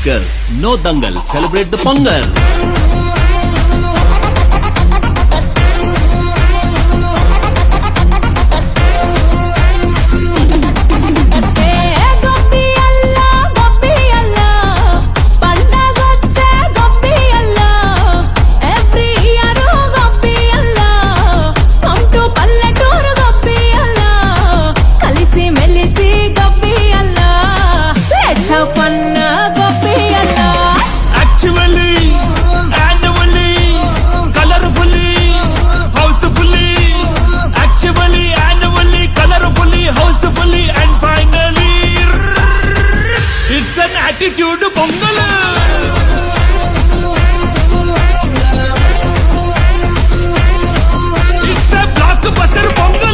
Girls, no dangal, celebrate the Pongal. Attitude Pongal. It's a blockbuster Pongal.